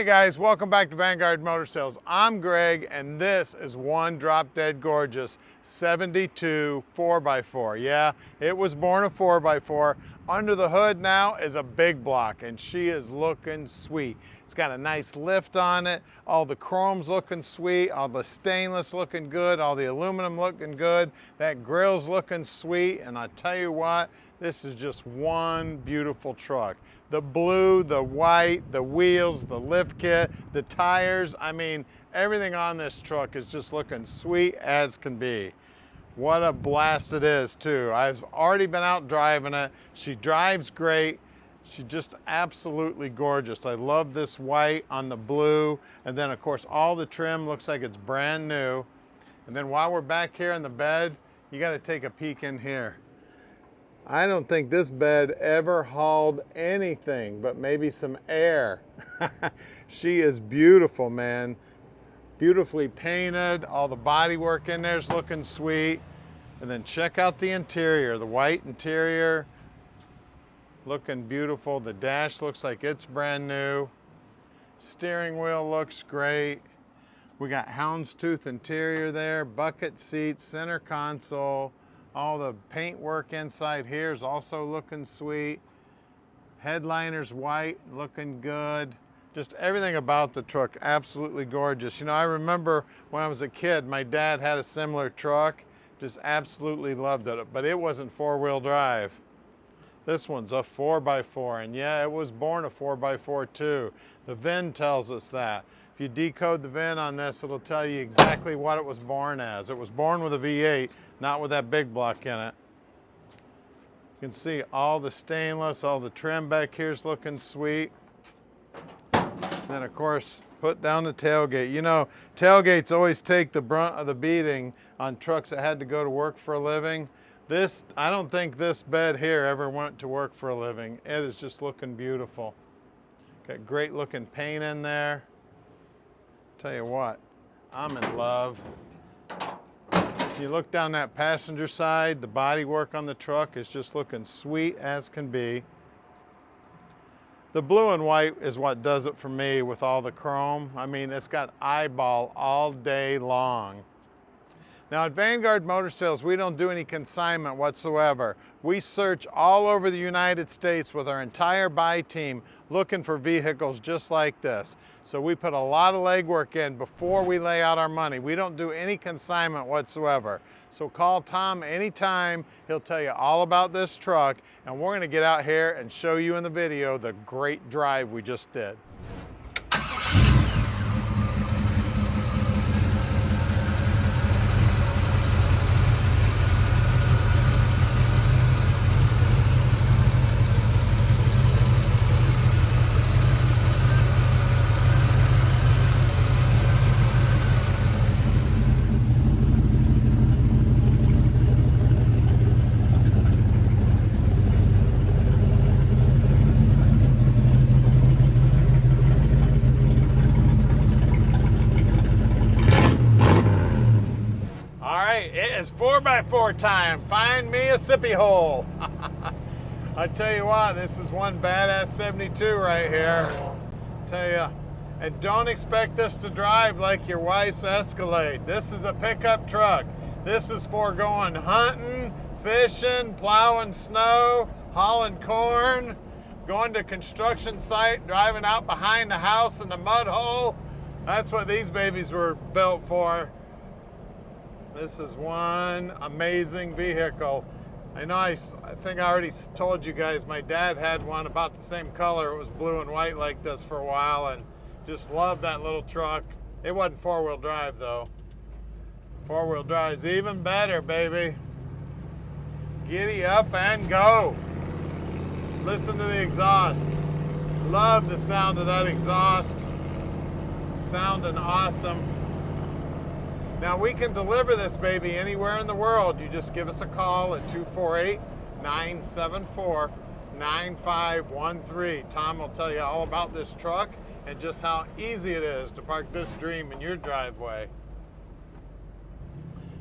guys, welcome back to Vanguard Motor Sales. I'm Greg and this is one drop dead gorgeous 72 4x4. Yeah, it was born a 4x4. Under the hood now is a big block and she is looking sweet. It's got a nice lift on it. All the chrome's looking sweet, all the stainless looking good, all the aluminum looking good. That grill's looking sweet, and I tell you what, this is just one beautiful truck. The blue, the white, the wheels, the lift kit, the tires, I mean, everything on this truck is just looking sweet as can be. What a blast it is too. I've already been out driving it. She drives great. She's just absolutely gorgeous. I love this white on the blue. And then of course, all the trim looks like it's brand new. And then while we're back here in the bed, you gotta take a peek in here. I don't think this bed ever hauled anything but maybe some air. She is beautiful, man. Beautifully painted. All the body work in there is looking sweet. And then check out the interior, the white interior. Looking beautiful. The dash looks like it's brand new. Steering wheel looks great. We got houndstooth interior there, bucket seats, center console. All the paint work inside here is also looking sweet. Headliner's white, looking good. Just everything about the truck, absolutely gorgeous. You know, I remember when I was a kid, my dad had a similar truck. Just absolutely loved it, but it wasn't four-wheel drive. This one's a 4x4, and yeah, it was born a 4x4 too. The VIN tells us that. If you decode the VIN on this, it'll tell you exactly what it was born as. It was born with a V8, not with that big block in it. You can see all the stainless, all the trim back here is looking sweet. And then of course, put down the tailgate. You know, tailgates always take the brunt of the beating on trucks that had to go to work for a living. This, I don't think this bed here ever went to work for a living. It is just looking beautiful. Got great looking paint in there. Tell you what, I'm in love. If you look down that passenger side, the body work on the truck is just looking sweet as can be. The blue and white is what does it for me with all the chrome. I mean, it's got eyeball all day long. Now at Vanguard Motor Sales, we don't do any consignment whatsoever. We search all over the United States with our entire buy team looking for vehicles just like this. So we put a lot of legwork in before we lay out our money. We don't do any consignment whatsoever. So call Tom anytime. He'll tell you all about this truck, and we're gonna get out here and show you in the video the great drive we just did. It is 4x4 time. Find me a sippy hole. I tell you what, this is one badass 72 right here. Tell you, and don't expect this to drive like your wife's Escalade. This is a pickup truck. This is for going hunting, fishing, plowing snow, hauling corn, going to construction site, driving out behind the house in the mud hole. That's what these babies were built for. This is one amazing vehicle. I know I think I already told you guys my dad had one about the same color. It was blue and white like this for a while, and just loved that little truck. It wasn't four-wheel drive though. Four-wheel drive's even better, baby. Giddy up and go. Listen to the exhaust. Love the sound of that exhaust. Sounding awesome. Now we can deliver this baby anywhere in the world. You just give us a call at 248-974-9513. Tom will tell you all about this truck and just how easy it is to park this dream in your driveway.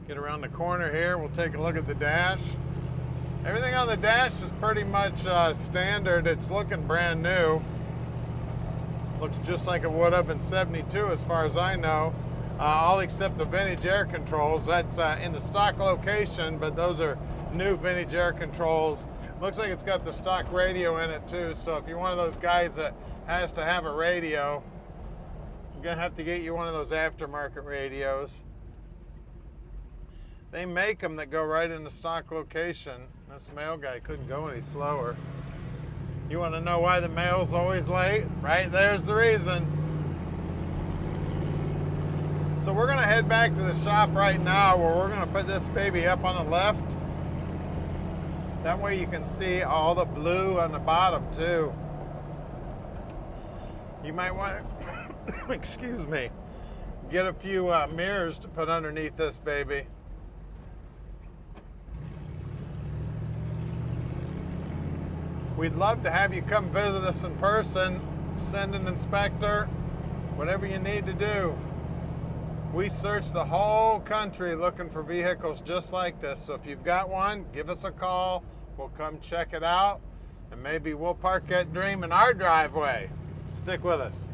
Get around the corner here, we'll take a look at the dash. Everything on the dash is pretty much standard. It's looking brand new. Looks just like it would have in 72 as far as I know. All except the vintage air controls. That's in the stock location, but those are new vintage air controls. Looks like it's got the stock radio in it too, so if you're one of those guys that has to have a radio, you're gonna have to get you one of those aftermarket radios. They make them that go right in the stock location. This mail guy couldn't go any slower. You want to know why the mail's always late? Right there's the reason. So we're gonna head back to the shop right now where we're gonna put this baby up on the left. That way you can see all the blue on the bottom too. You might want to, excuse me, get a few mirrors to put underneath this baby. We'd love to have you come visit us in person, send an inspector, whatever you need to do. We search the whole country looking for vehicles just like this. So if you've got one, give us a call. We'll come check it out, and maybe we'll park that dream in our driveway. Stick with us.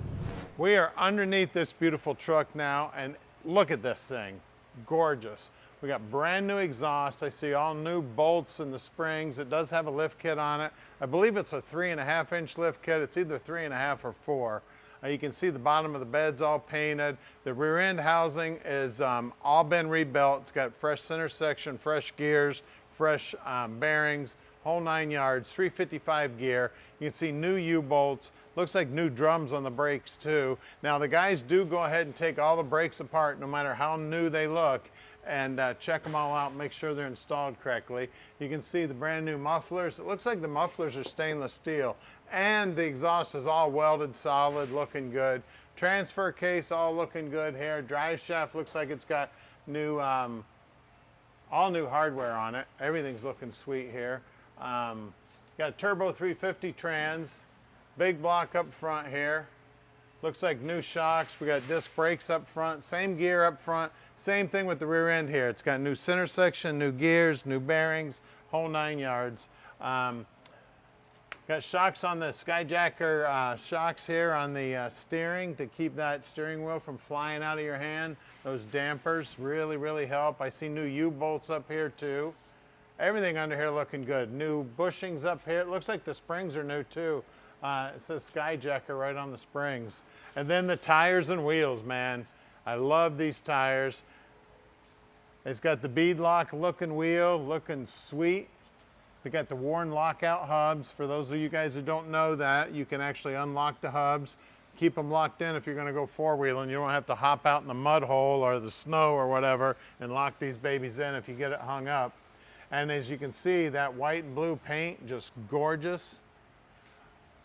We are underneath this beautiful truck now, and look at this thing. Gorgeous. We got brand new exhaust. I see all new bolts in the springs. It does have a lift kit on it. I believe it's a 3.5-inch lift kit. It's either 3.5 or 4. You can see the bottom of the bed's all painted. The rear end housing is all been rebuilt. It's got fresh center section, fresh gears, fresh bearings, whole 9 yards, 355 gear. You can see new U-bolts. Looks like new drums on the brakes too. Now the guys do go ahead and take all the brakes apart no matter how new they look, and check them all out, make sure they're installed correctly. You can see the brand new mufflers. It looks like the mufflers are stainless steel, and the exhaust is all welded solid, looking good. Transfer case all looking good here. Drive shaft looks like it's got new, all new hardware on it. Everything's looking sweet here. Got a turbo 350 trans, big block up front here. Looks like new shocks. We got disc brakes up front, same gear up front, same thing with the rear end here. It's got new center section, new gears, new bearings, whole 9 yards. Got shocks on the Skyjacker shocks here on the steering to keep that steering wheel from flying out of your hand. Those dampers really, really help. I see new U-bolts up here too. Everything under here looking good. New bushings up here. It looks like the springs are new too. It says Skyjacker right on the springs. And then the tires and wheels, man. I love these tires. It's got the bead lock looking wheel, looking sweet. They got the worn lockout hubs. For those of you guys who don't know that, you can actually unlock the hubs, keep them locked in if you're gonna go four-wheeling. You don't have to hop out in the mud hole or the snow or whatever and lock these babies in if you get it hung up. And as you can see, that white and blue paint, just gorgeous.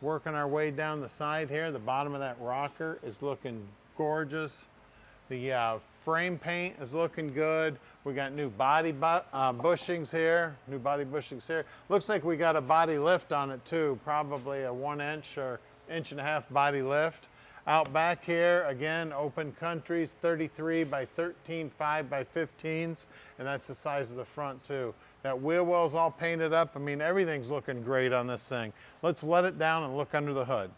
Working our way down the side here, the bottom of that rocker is looking gorgeous. The frame paint is looking good. We got new body bushings here, new body bushings here. Looks like we got a body lift on it too, probably a 1 inch or 1.5 inch body lift. Out back here, again, open countries, 33 by 13, 5 by 15s, and that's the size of the front too. That wheel well's all painted up. I mean, everything's looking great on this thing. Let's let it down and look under the hood.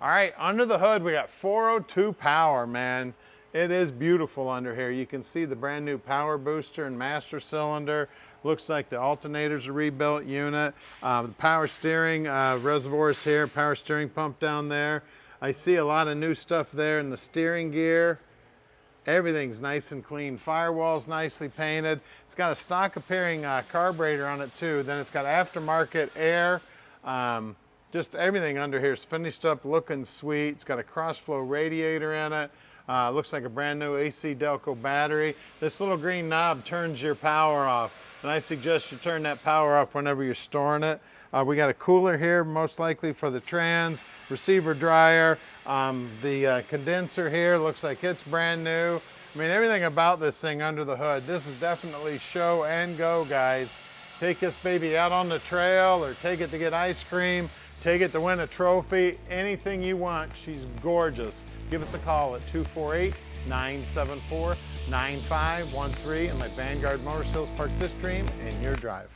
All right, under the hood, we got 402 power, man. It is beautiful under here. You can see the brand new power booster and master cylinder. Looks like the alternator's a rebuilt unit. The power steering reservoirs here, power steering pump down there. I see a lot of new stuff there in the steering gear. Everything's nice and clean. Firewall's nicely painted. It's got a stock appearing carburetor on it too. Then it's got aftermarket air. Just everything under here is finished up, looking sweet. It's got a cross-flow radiator in it. Looks like a brand new AC Delco battery. This little green knob turns your power off, and I suggest you turn that power off whenever you're storing it. We got a cooler here, most likely for the trans, receiver dryer. The condenser here looks like it's brand new. I mean, everything about this thing under the hood. This is definitely show and go, guys. Take this baby out on the trail or take it to get ice cream. Take it to win a trophy, anything you want. She's gorgeous. Give us a call at 248-974-9513 and let Vanguard Motor Sales park this dream in your drive.